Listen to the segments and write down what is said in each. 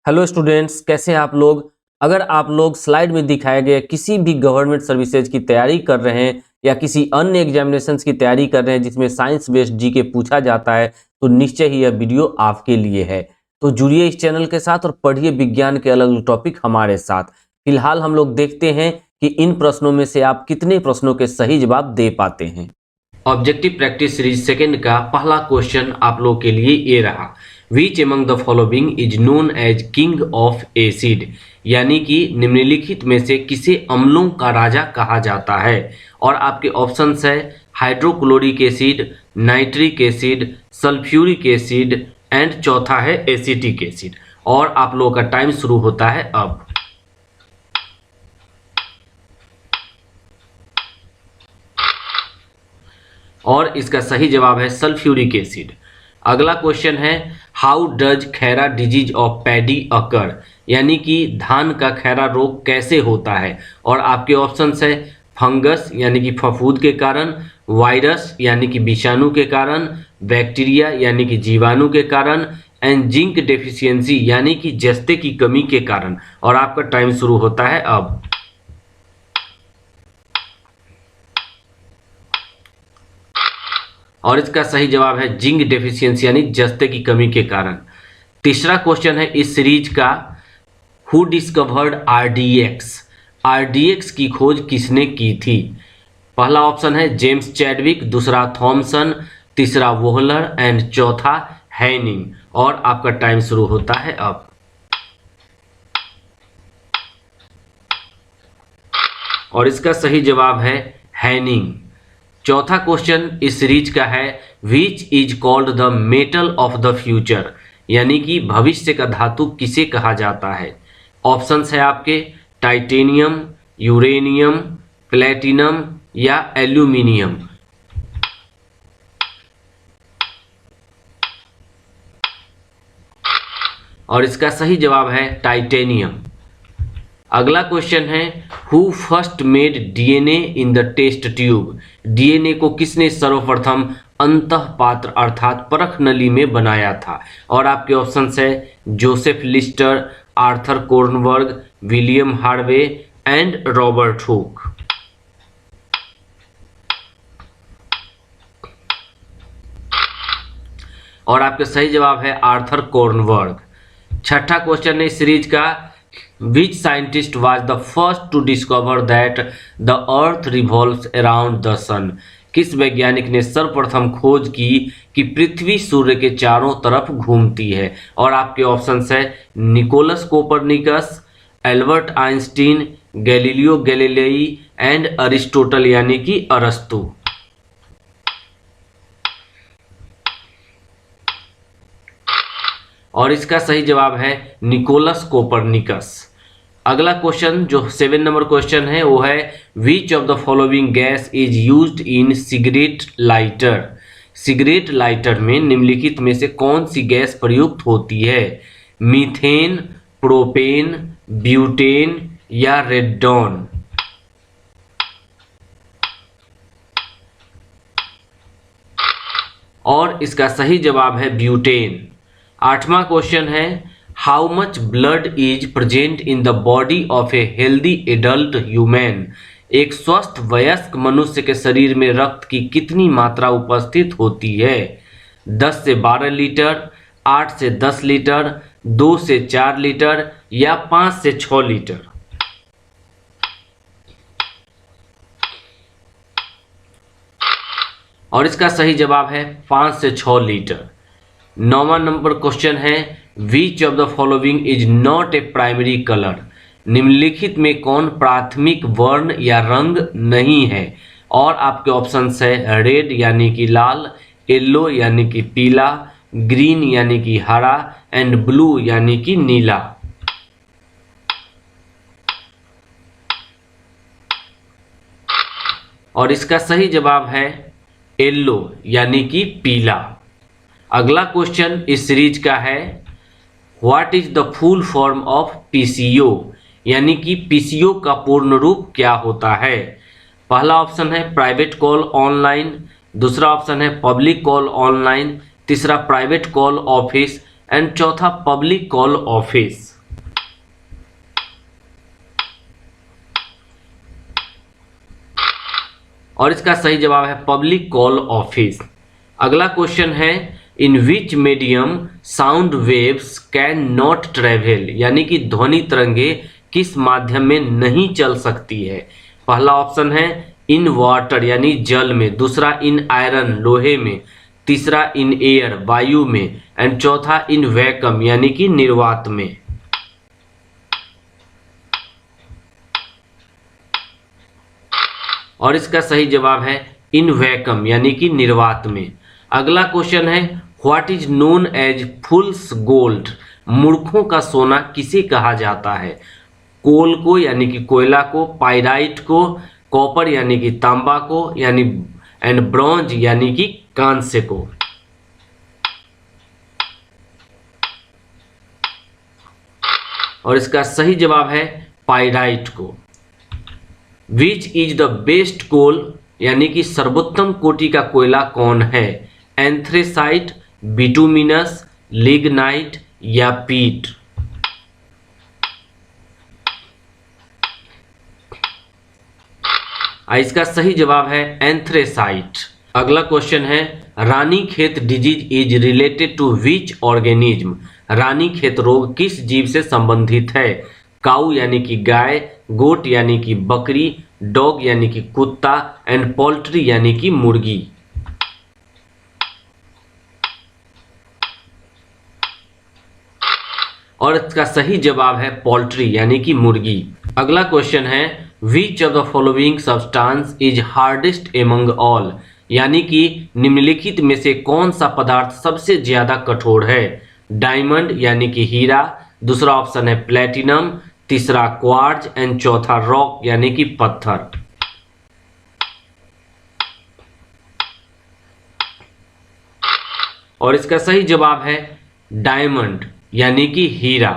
Hello students, कैसे हैं आप लोग। अगर आप लोग स्लाइड में दिखाए गए किसी भी गवर्नमेंट सर्विसेज की तैयारी कर रहे हैं या किसी अन्य एग्जामिनेशंस की तैयारी कर रहे हैं जिसमें साइंस बेस्ड जीके पूछा जाता है, तो निश्चय ही यह वीडियो आपके लिए है। तो जुड़िए इस चैनल के साथ और पढ़िए विज्ञान के अलग अलग टॉपिक हमारे साथ। फिलहाल हम लोग देखते हैं कि इन प्रश्नों में से आप कितने प्रश्नों के सही जवाब दे पाते हैं। ऑब्जेक्टिव प्रैक्टिस सीरीज सेकंड का पहला क्वेश्चन आप लोग के लिए ये रहा। Which among the following is known as king of acid, यानी कि निम्नलिखित में से किसे अम्लों का राजा कहा जाता है। और आपके ऑप्शंस है hydrochloric acid, nitric acid, sulphuric acid and चौथा है एसिटिक एसिड। और आप लोगों का टाइम शुरू होता है अब। और इसका सही जवाब है सल्फ्यूरिक एसिड। अगला क्वेश्चन है how does Khaira disease of paddy occur, यानी कि धान का खैरा रोग कैसे होता है। और आपके ऑप्शंस है फंगस यानी कि फफूंद के कारण, वायरस यानी कि विषाणु के कारण, बैक्टीरिया यानी कि जीवाणु के कारण एंड जिंक डेफिशिएंसी यानी कि जस्ते की कमी के कारण। और आपका टाइम शुरू होता है अब। और इसका सही जवाब है जिंक डेफिशिएंसी यानी जस्ते की कमी के कारण। तीसरा क्वेश्चन है इस सीरीज का हु डिस्कवर्ड आरडीएक्स, आरडीएक्स की खोज किसने की थी। पहला ऑप्शन है जेम्स चैडविक, दूसरा थॉमसन, तीसरा वोहलर एंड चौथा हैनिंग। और आपका टाइम शुरू होता है अब। और इसका सही जवाब है हैनिंग। चौथा क्वेश्चन इस सीरीज का है which is called the metal of the future, यानी कि भविष्य का धातु किसे कहा जाता है। ऑप्शंस है आपके टाइटेनियम, यूरेनियम, प्लेटिनम या एल्यूमिनियम। और इसका सही जवाब है टाइटेनियम। अगला क्वेश्चन है who first made DNA in the test tube, DNA को किसने सर्वप्रथम अंतःपात्र अर्थात परख नली में बनाया था। और आपके ऑप्शंस है Joseph Lister, Arthur कोर्नबर्ग, William Harvey and Robert Hooke. और आपका सही जवाब है आर्थर कोर्नबर्ग। छठा क्वेश्चन है इस सीरीज का Which scientist was the first to discover that the earth revolves around the sun, किस वैज्ञानिक ने सर्वप्रथम खोज की कि पृथ्वी सूर्य के चारों तरफ घूमती है। और आपके ऑप्शंस है Nicholas Copernicus, Albert Einstein, Galileo Galilei and Aristotle यानी कि अरस्तु। और इसका सही जवाब है निकोलस कोपरनिकस। अगला क्वेश्चन जो 7 नंबर क्वेश्चन है वो है विच of the following gas is used in cigarette lighter, cigarette lighter में निम्नलिखित में से कौन सी गैस प्रयुक्त होती है। मीथेन, प्रोपेन, ब्यूटेन या रेडॉन। और इसका सही जवाब है ब्यूटेन। आठवां क्वेश्चन है how much blood is present in the body of a healthy adult human, एक स्वस्थ वयस्क मनुष्य के शरीर में रक्त की कितनी मात्रा उपस्थित होती है। 10 से 12 लीटर, 8 से 10 लीटर, 2 से 4 लीटर या 5 से 6 लीटर। और इसका सही जवाब है 5 से 6 लीटर। 9वां नंबर क्वेश्चन है विच of the following is not a primary colour, निम्नलिखित में कौन प्राथमिक वर्ण या रंग नहीं है। और आपके ऑप्शंस है रेड यानी कि लाल, येलो यानी कि पीला, ग्रीन यानी कि हरा एंड ब्लू यानी कि नीला। और इसका सही जवाब है येलो यानी कि पीला। अगला क्वेश्चन इस सीरीज का है what is the full form of PCO, यानी कि पीसीओ का पूर्ण रूप क्या होता है। पहला ऑप्शन है प्राइवेट कॉल ऑनलाइन, दूसरा ऑप्शन है पब्लिक कॉल ऑनलाइन, तीसरा प्राइवेट कॉल ऑफिस एंड चौथा पब्लिक कॉल ऑफिस। और इसका सही जवाब है पब्लिक कॉल ऑफिस। अगला क्वेश्चन है in which medium sound waves can not travel, यानी कि ध्वनि तरंगे किस माध्यम में नहीं चल सकती है। पहला ऑप्शन है इन वाटर यानी जल में, दूसरा इन आयरन लोहे में, तीसरा इन एयर वायु में, एंड चौथा इन वैक्यूम यानी कि निर्वात में। और इसका सही जवाब है इन वैक्यूम यानी कि निर्वात में। अगला क्वेश्चन है what is known as fool's gold, मूर्खों का सोना किसे कहा जाता है। कोल को यानी कि कोयला को, पाइराइट को, कॉपर यानी कि तांबा को, यानी एंड ब्रॉन्ज यानी कि कांस्य को। और इसका सही जवाब है पाइराइट को। विच इज द बेस्ट कोल यानी कि सर्वोत्तम कोटि का कोयला कौन है। एंथ्रेसाइट, बिटुमिनस, लिग्नाइट या पीट। इसका सही जवाब है एंथ्रेसाइट। अगला क्वेश्चन है Ranikhet disease is related to which organism, Ranikhet रोग किस जीव से संबंधित है। काऊ यानी कि गाय, गोट यानी कि बकरी, डॉग यानी कि कुत्ता, एंड पोल्ट्री यानी कि मुर्गी। और इसका सही जवाब है पोल्ट्री यानी कि मुर्गी। अगला क्वेश्चन है विच of the following substance is hardest among all, यानी कि निम्नलिखित में से कौन सा पदार्थ सबसे ज्यादा कठोर है। डायमंड यानी कि हीरा, दूसरा ऑप्शन है प्लेटिनम, तीसरा क्वार्ट्ज, एंड चौथा रॉक यानी कि पत्थर। और इसका सही जवाब है डायमंड यानी कि हीरा।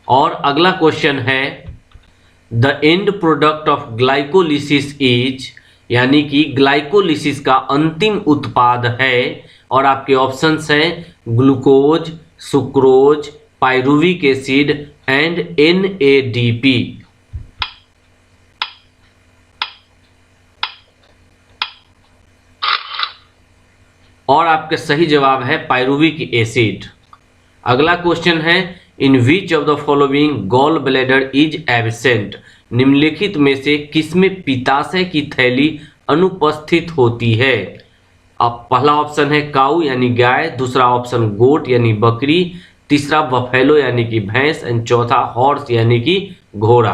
और अगला क्वेश्चन है the end product of glycolysis is, यानी कि ग्लाइकोलिसिस का अंतिम उत्पाद है। और आपके ऑप्शंस हैं glucose, sucrose, pyruvic acid and NADP। और आपके सही जवाब है पाइरुविक एसिड। अगला क्वेश्चन है in which of the following gall bladder is absent, निम्नलिखित में से किसमें पित्ताशय की थैली अनुपस्थित होती है। अब पहला ऑप्शन है काऊ यानी गाय, दूसरा ऑप्शन गोट यानी बकरी, तीसरा बफेलो यानी कि भैंस, एंड चौथा हॉर्स यानी कि घोड़ा।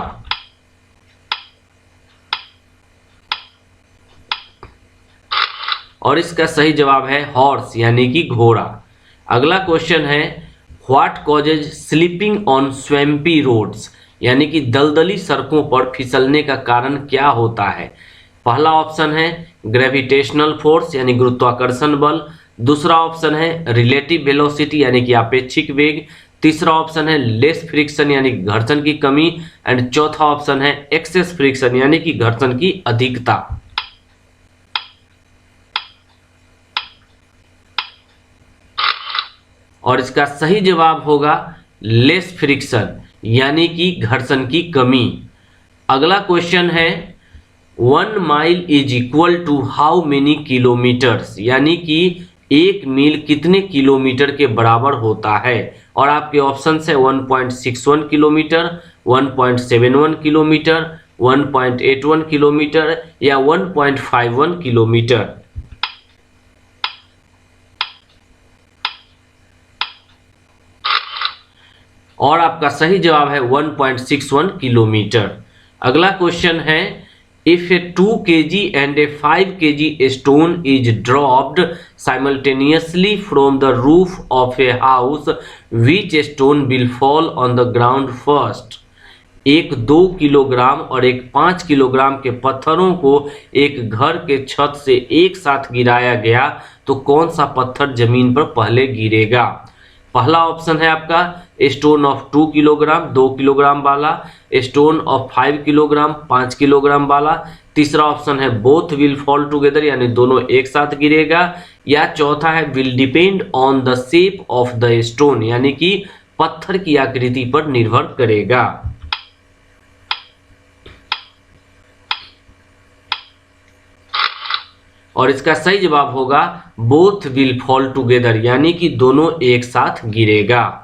और इसका सही जवाब है हॉर्स यानी कि घोड़ा। अगला क्वेश्चन है what causes slipping on swampy roads, यानी कि दलदली सड़कों पर फिसलने का कारण क्या होता है। पहला ऑप्शन है ग्रेविटेशनल फोर्स यानी गुरुत्वाकर्षण बल, दूसरा ऑप्शन है रिलेटिव वेलोसिटी यानी कि आपेक्षिक वेग, तीसरा ऑप्शन है लेस फ्रिक्शन यानी घर्षण की कमी, एंड चौथा ऑप्शन है एक्सेस फ्रिक्शन यानी कि घर्षण की अधिकता। और इसका सही जवाब होगा लेस फ्रिक्शन यानी कि घर्षण की कमी। अगला क्वेश्चन है 1 mile is equal to how many kilometres, यानी कि 1 मील कितने किलोमीटर के बराबर होता है। और आपके ऑप्शन है 1.61 किलोमीटर, 1.71 किलोमीटर, 1.81 किलोमीटर या 1.51 किलोमीटर। और आपका सही जवाब है 1.61 किलोमीटर। अगला क्वेश्चन है if A 2 kg and A 5 kg stone is dropped simultaneously from the roof of a house which stone will fall on the ground first. एक 2 किलोग्राम और एक 5 किलोग्राम के पत्थरों को एक घर के छत से एक साथ गिराया गया तो कौन सा पत्थर जमीन पर पहले गिरेगा। पहला ऑप्शन है आपका स्टोन ऑफ 2 किलोग्राम 2 किलोग्राम वाला, स्टोन ऑफ 5 किलोग्राम 5 किलोग्राम वाला, तीसरा ऑप्शन है बोथ विल फॉल टुगेदर यानी दोनों एक साथ गिरेगा, या चौथा है will depend on the shape of the stone, यानी कि पत्थर की आकृति पर निर्भर करेगा। और इसका सही जवाब होगा बोथ विल फॉल टुगेदर, यानी कि दोनों एक साथ गिरेगा।